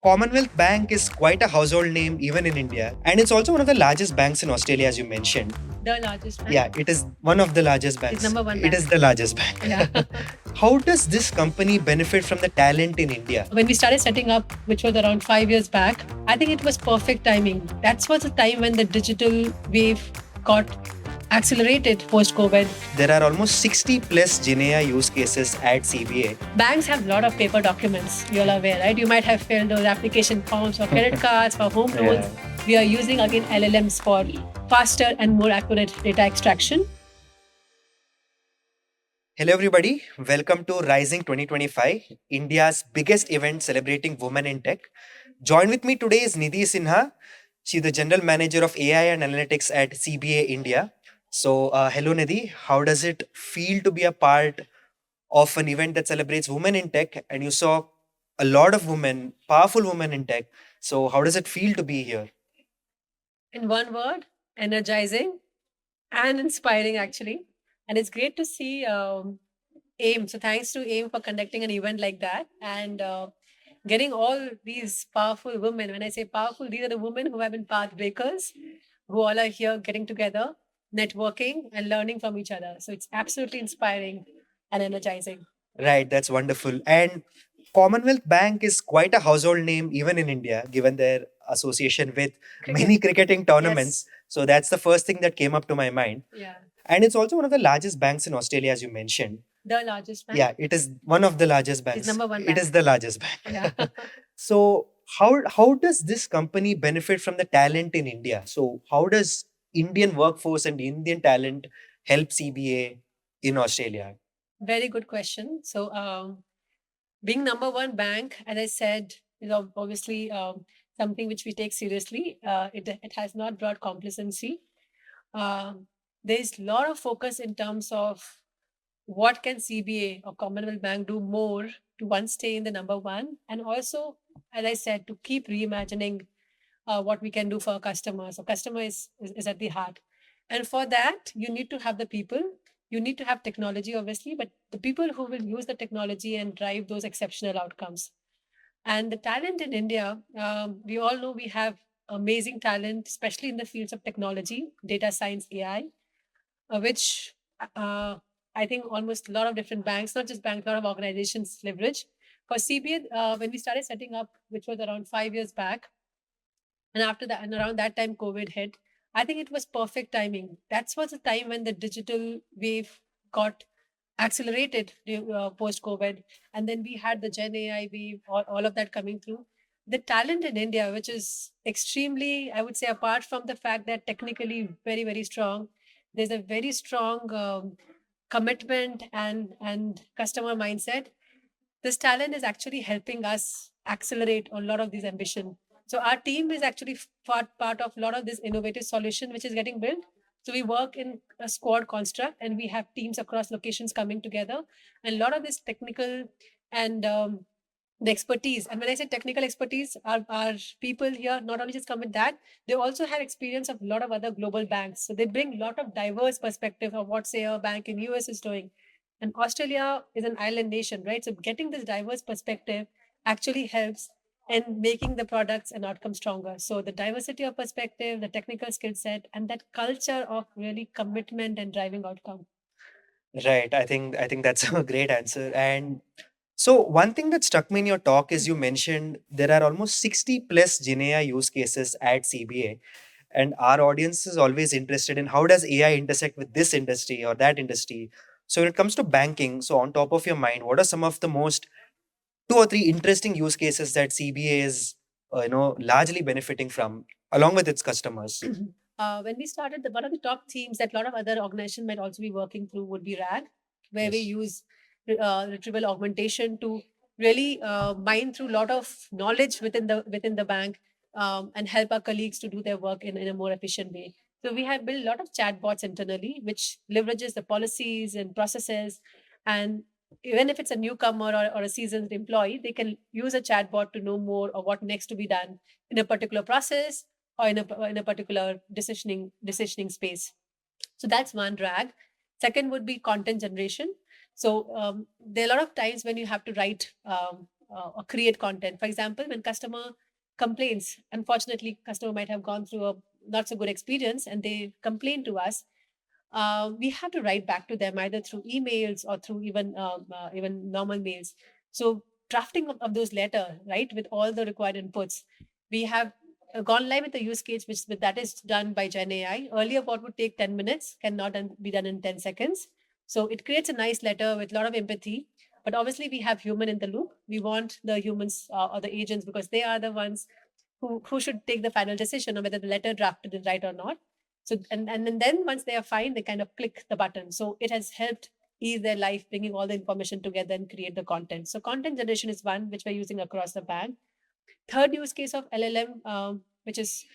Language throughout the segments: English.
Commonwealth Bank is quite a household name even in India, and it's also one of the largest banks in Australia, as you mentioned. The largest bank? Yeah, it is one of the largest banks. It's number one It bank. is the largest bank. Yeah. How does this company benefit from the talent in India? When we started setting up, which was around 5 years back, I think it was perfect timing. That was the time when the digital wave got accelerated post COVID. There are almost 60 plus GenAI use cases at CBA. Banks have a lot of paper documents, you're aware, right? You might have filled those application forms for credit cards, for home loans. Yeah. We are using again LLMs for faster and more accurate data extraction. Hello, everybody. Welcome to Rising 2025, India's biggest event celebrating women in tech. Join with me today is Nidhi Sinha. She's the General Manager of AI and Analytics at CBA India. So, hello, Nidhi. How does it feel to be a part of an event that celebrates women in tech? And you saw a lot of women, powerful women in tech. So, how does it feel to be here? In one word, energizing and inspiring, actually. And it's great to see AIM. So thanks to AIM for conducting an event like that and getting all these powerful women. When I say powerful, these are the women who have been path breakers, who all are here getting together, networking and learning from each other. So it's absolutely inspiring and energizing. Right, that's wonderful. And Commonwealth Bank is quite a household name even in India, given their association with many cricketing tournaments. So that's the first thing that came up to my mind. Yeah. And it's also one of the largest banks in Australia, as you mentioned. The largest bank? Yeah, it is one of the largest banks. It's number one It bank. is the largest bank. Yeah. So how does this company benefit from the talent in India? So how does Indian workforce and Indian talent help CBA in Australia? Very good question. So, being number one bank, as I said, is obviously something which we take seriously. It has not brought complacency. There's a lot of focus in terms of what can CBA or Commonwealth Bank do more to one stay in the number one, and also, as I said, to keep reimagining what we can do for our customers. So, customer is at the heart, and for that, you need to have the people. You need to have technology, obviously, but the people who will use the technology and drive those exceptional outcomes. And the talent in India, we all know we have amazing talent, especially in the fields of technology, data science, AI, which I think almost a lot of different banks, not just banks, a lot of organizations leverage. For CBA, when we started setting up, which was around 5 years back, and after that, and around that time, COVID hit, I think it was perfect timing. That was the time when the digital wave got accelerated post COVID. And then we had the Gen AI wave, all of that coming through. The talent in India, which is extremely, I would say, apart from the fact that technically very, very strong, there's a very strong commitment and customer mindset. This talent is actually helping us accelerate a lot of these ambition. So our team is actually part of a lot of this innovative solution which is getting built. So we work in a squad construct and we have teams across locations coming together, and a lot of this technical and the expertise. And when I say technical expertise, our people here not only just come with that, they also have experience of a lot of other global banks. So they bring a lot of diverse perspective of what, say, a bank in US is doing. And Australia is an island nation, right? So getting this diverse perspective actually helps in making the products and outcomes stronger. So the diversity of perspective, the technical skill set, and that culture of really commitment and driving outcome. Right. I think that's a great answer. And so one thing that struck me in your talk is you mentioned there are almost 60 plus GenAI use cases at CBA. And our audience is always interested in how does AI intersect with this industry or that industry. So when it comes to banking, so on top of your mind, what are some of the most two or three interesting use cases that CBA is largely benefiting from along with its customers? When we started, one of the top themes that a lot of other organizations might also be working through would be RAG, where we Yes. use retrieval augmentation to really mine through a lot of knowledge within the bank, and help our colleagues to do their work in a more efficient way. So we have built a lot of chatbots internally, which leverages the policies and processes. And even if it's a newcomer or a seasoned employee, they can use a chatbot to know more or what next to be done in a particular process or in a particular decisioning space. So that's one drag. Second would be content generation. So there are a lot of times when you have to write or create content. For example, when customer complains, unfortunately, customer might have gone through a not so good experience and they complain to us. We have to write back to them either through emails or through even normal mails. So drafting of those letter, right, with all the required inputs, we have gone live with the use case which that is done by Gen AI. Earlier, what would take 10 minutes cannot be done in 10 seconds. So it creates a nice letter with a lot of empathy. But obviously, we have human in the loop. We want the humans or the agents because they are the ones who should take the final decision on whether the letter drafted is right or not. So and then once they are fine, they kind of click the button. So it has helped ease their life, bringing all the information together and create the content. So content generation is one which we're using across the bank. Third use case of LLM, which is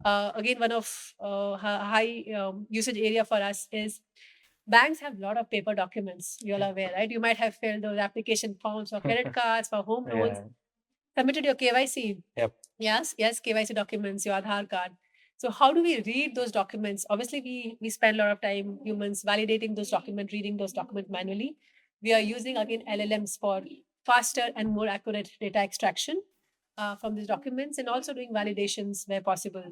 again one of high usage area for us, is banks have a lot of paper documents. You're aware, right? You might have filled those application forms for credit cards, for home loans, Yeah. submitted your KYC. Yep. Yes, KYC documents, your Aadhaar card. So how do we read those documents? Obviously, we spend a lot of time, humans, validating those documents, reading those documents manually. We are using again LLMs for faster and more accurate data extraction from these documents, and also doing validations where possible.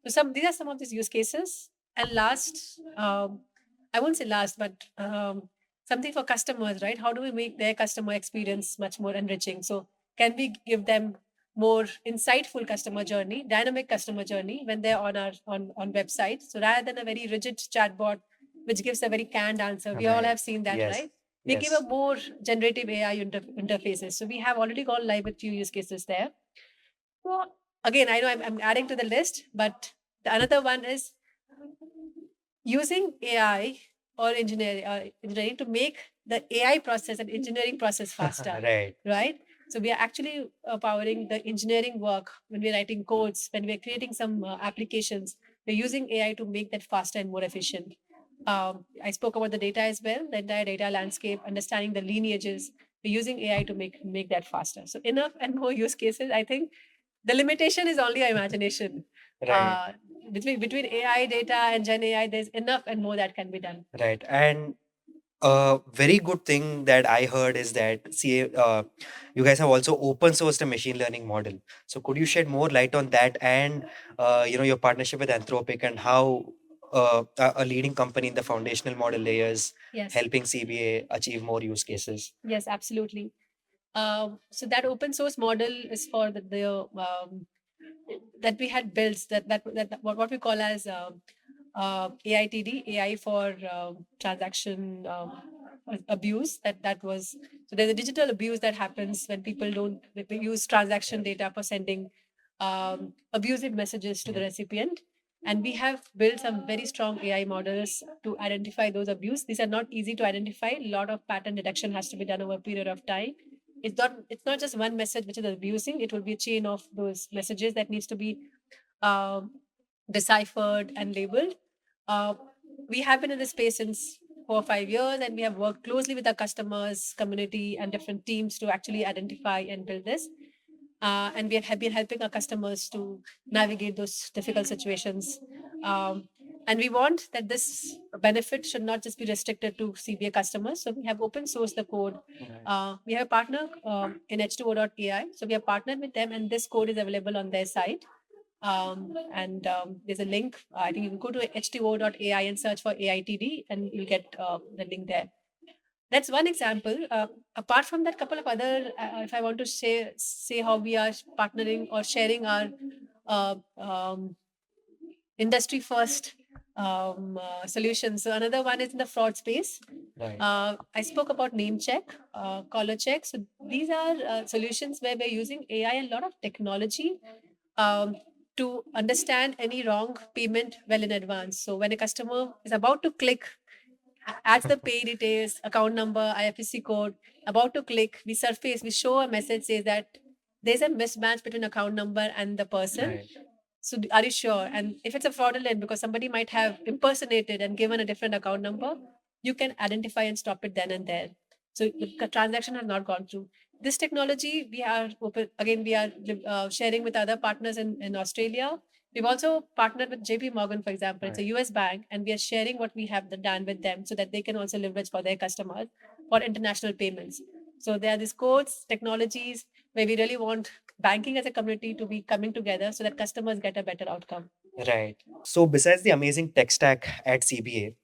So these are some of these use cases. And last, I won't say last, but something for customers, right? How do we make their customer experience much more enriching? So can we give them more insightful customer journey, dynamic customer journey when they're on our on website? So rather than a very rigid chatbot which gives a very canned answer, we all Right. have seen that, Yes. right? We give a Yes. more generative AI interfaces. So we have already gone live with few use cases there. So again, I know I'm adding to the list, but the another one is using AI or engineering to make the AI process and engineering process faster. Right. Right? So we are actually powering the engineering work when we're writing codes, when we're creating some applications. We're using AI to make that faster and more efficient. I spoke about the data as well, the entire data landscape, understanding the lineages. We're using AI to make that faster. So enough and more use cases. I think the limitation is only our imagination. Right. Between AI data and Gen AI, there's enough and more that can be done. Right. And a very good thing that I heard is that you guys have also open sourced a machine learning model. So could you shed more light on that and your partnership with Anthropic and how a leading company in the foundational model layers Yes. helping CBA achieve more use cases? Yes, absolutely. So that open source model is for that we had built that what we call as AITD, AI for transaction abuse. That was so there's a digital abuse that happens when people don't they use transaction data for sending abusive messages to the recipient. And we have built some very strong AI models to identify those abuse. These are not easy to identify. A lot of pattern detection has to be done over a period of time. It's not just one message which is abusing. It will be a chain of those messages that needs to be um, deciphered and labeled. Uh, we have been in this space since 4 or 5 years, and we have worked closely with our customers, community, and different teams to actually identify and build this. And we have been helping our customers to navigate those difficult situations. Um, and we want that this benefit should not just be restricted to CBA customers. So we have open sourced the code. We have a partner in H2O.ai. So we have partnered with them, and this code is available on their site. And there's a link. I think you can go to H2O.ai and search for AITD, and you'll get the link there. That's one example. Apart from that, couple of other, if I want to say how we are partnering or sharing our uh, industry first solutions. So another one is in the fraud space. Right. I spoke about name check, collar check. So these are solutions where we're using AI and a lot of technology um, to understand any wrong payment well in advance. So when a customer is about to click, adds the pay details, account number, IFSC code, about to click, we show a message says that there's a mismatch between account number and the person. Right. So are you sure? And if it's a fraudulent, because somebody might have impersonated and given a different account number, you can identify and stop it then and there. So the transaction has not gone through. This technology we are open again. We are sharing with other partners in Australia. We've also partnered with JP Morgan, for example. It's a Right. US bank, and we are sharing what we have done with them so that they can also leverage for their customers for international payments. So there are these codes, technologies, where we really want banking as a community to be coming together so that customers get a better outcome. Right. So, besides the amazing tech stack at CBA,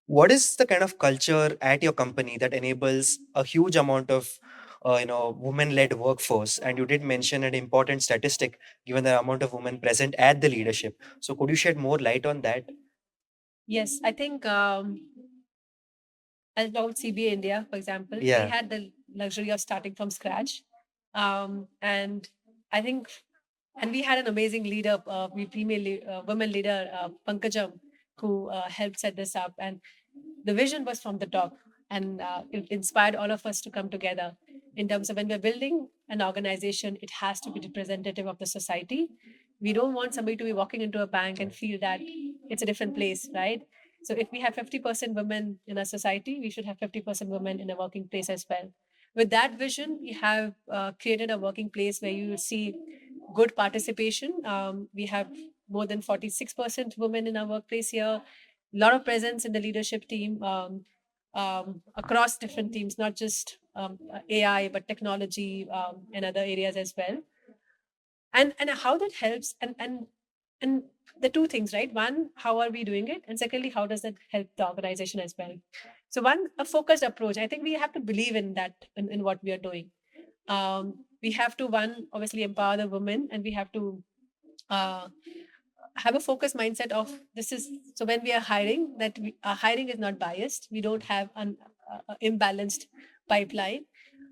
what is the kind of culture at your company that enables a huge amount of women-led workforce? And you did mention an important statistic given the amount of women present at the leadership. So, could you shed more light on that? Yes, I think about CBA India, for example, we Yeah. had the luxury of starting from scratch. And I think, and we had an amazing leader, women leader, Pankajam, who helped set this up. And the vision was from the top, and it inspired all of us to come together in terms of when we're building an organization, it has to be representative of the society. We don't want somebody to be walking into a bank and feel that it's a different place, right? So if we have 50% women in our society, we should have 50% women in a working place as well. With that vision, we have created a working place where you will see good participation. We have more than 46% women in our workplace here. A lot of presence in the leadership team, across different teams, not just AI, but technology, and other areas as well. And how that helps, and the two things, right? One, how are we doing it? And secondly, how does that help the organization as well? So one, a focused approach. I think we have to believe in that, in what we are doing. We have to, one, obviously empower the women, and we have to uh, have a focused mindset of this is, so when we are hiring, that our hiring is not biased. We don't have an imbalanced pipeline.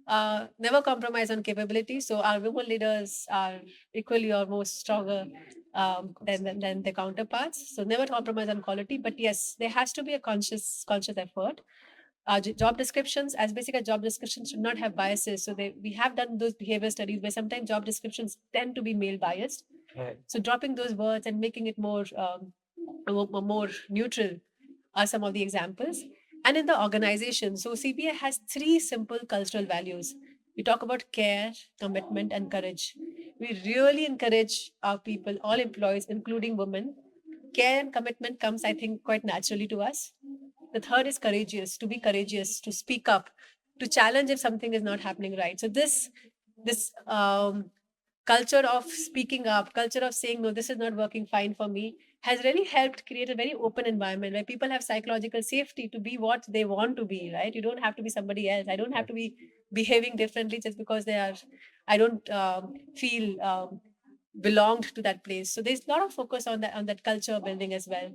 Never compromise on capability. So our women leaders are equally or more stronger than their counterparts. So never compromise on quality. But yes, there has to be a conscious effort. Job descriptions, as basic as job descriptions, should not have biases. So we have done those behavior studies where sometimes job descriptions tend to be male biased. Right. So dropping those words and making it more neutral are some of the examples. And in the organization, so CPA has three simple cultural values. We talk about care, commitment, and courage. We really encourage our people, all employees, including women. Care and commitment comes, I think, quite naturally to us. The third is courageous, to be courageous, to speak up, to challenge if something is not happening right. So this culture of speaking up, culture of saying, no, this is not working fine for me, has really helped create a very open environment where people have psychological safety to be what they want to be, right? You don't have to be somebody else. I don't have to be behaving differently just because I don't feel belonged to that place. So there's a lot of focus on that culture building as well.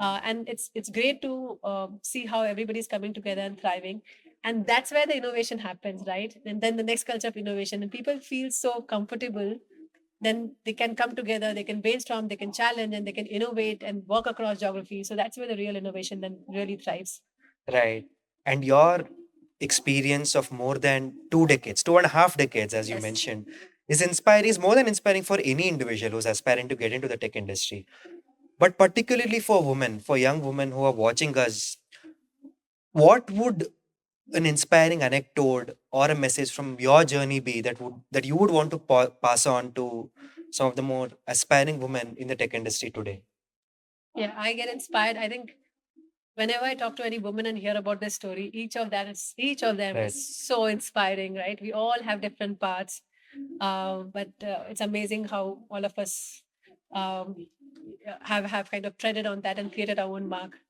And it's great to see how everybody's coming together and thriving, and that's where the innovation happens, right? And then the next culture of innovation, and people feel so comfortable, then they can come together, they can brainstorm, they can challenge, and they can innovate and work across geography. So that's where the real innovation then really thrives. Right. And your experience of more than 2 decades, 2.5 decades, as you Yes. mentioned, is more than inspiring for any individual who's aspiring to get into the tech industry. But particularly for women, for young women who are watching us, what would an inspiring anecdote or a message from your journey be that you would want to pass on to some of the more aspiring women in the tech industry today? Yeah, I get inspired. I think whenever I talk to any woman and hear about their story, each of them Right. is so inspiring, right? We all have different paths, but it's amazing how all of us um, have kind of treaded on that and created our own mark.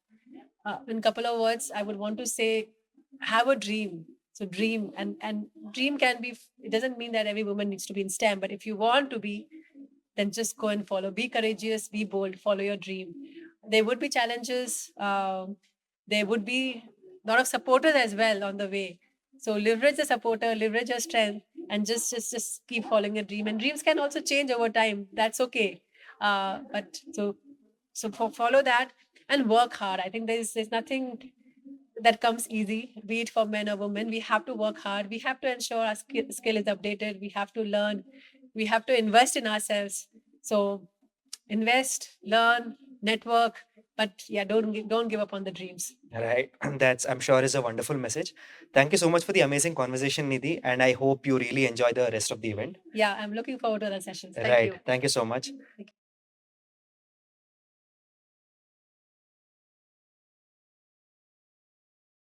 In a couple of words, I would want to say, have a dream. So dream, and dream can be. It doesn't mean that every woman needs to be in STEM, but if you want to be, then just go and follow. Be courageous, be bold, follow your dream. There would be challenges. There would be a lot of supporters as well on the way. So leverage the supporter, leverage your strength, and just keep following your dream. And dreams can also change over time. That's okay. But follow that and work hard. I think there's nothing that comes easy, be it for men or women. We have to work hard. We have to ensure our skill is updated. We have to learn. We have to invest in ourselves. So invest, learn, network, but yeah, don't give up on the dreams. Right. That's, I'm sure, is a wonderful message. Thank you so much for the amazing conversation, Nidhi, and I hope you really enjoy the rest of the event. Yeah, I'm looking forward to the sessions. Thank Right. you. Thank you so much.